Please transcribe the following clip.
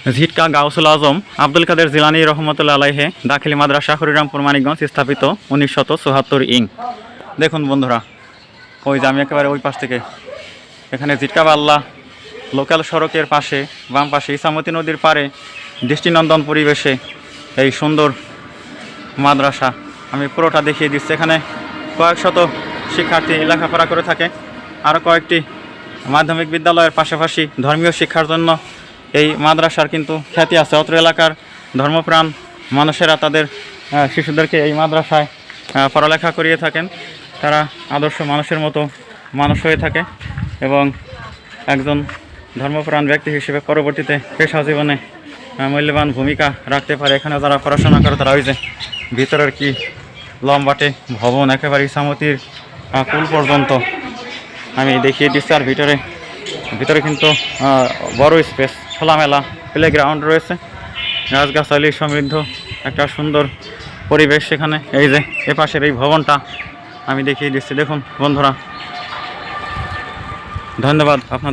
ঝিটকা গাউসুল আজম আব্দুল কাদের জিলানী রহমতুল্লাহ আলাইহে দাখিলি মাদ্রাসা হরিরামপুর মানিকগঞ্জ স্থাপিত 1974 দেখুন বন্ধুরা, ওই যে আমি একেবারে ওই পাশ থেকে এখানে ঝিটকা বাল্লা লোকাল সড়কের পাশে বাম পাশে ইসামতি নদীর পাড়ে দৃষ্টিনন্দন পরিবেশে এই সুন্দর মাদ্রাসা আমি পুরোটা দেখিয়ে দিচ্ছি। এখানে কয়েক শত শিক্ষার্থী লেখাপড়া করে থাকে। আরও কয়েকটি মাধ্যমিক বিদ্যালয়ের পাশাপাশি ধর্মীয় শিক্ষার জন্য এই মাদ্রাসার কিন্তু খ্যাতি আছে। অত্র এলাকার ধর্মপ্রাণ মানুষেরা তাদের শিশুদেরকে এই মাদ্রাসায় পড়ালেখা করিয়ে থাকেন। তারা আদর্শ মানুষের মতো মানুষ হয়ে থাকে এবং একজন ধর্মপ্রাণ ব্যক্তি হিসেবে পরবর্তীতে পেশা জীবনে মূল্যবান ভূমিকা রাখতে পারে। এখানে যারা পড়াশোনা করে তারা ওই যে ভিতরের কি লম্বাটে ভবন একেবারে ইসামতির কুল পর্যন্ত আমি দেখিয়ে দিচ্ছি। আর ভিতরে কিন্তু বড় স্পেস, খোলামেলা প্লেগ্রাউন্ড রয়েছে, গাছগাছালি সমৃদ্ধ একটা সুন্দর পরিবেশ সেখানে। এই যে এপাশের এই ভবনটা আমি দেখিয়ে দিচ্ছি। দেখুন বন্ধুরা, ধন্যবাদ আপনাদের।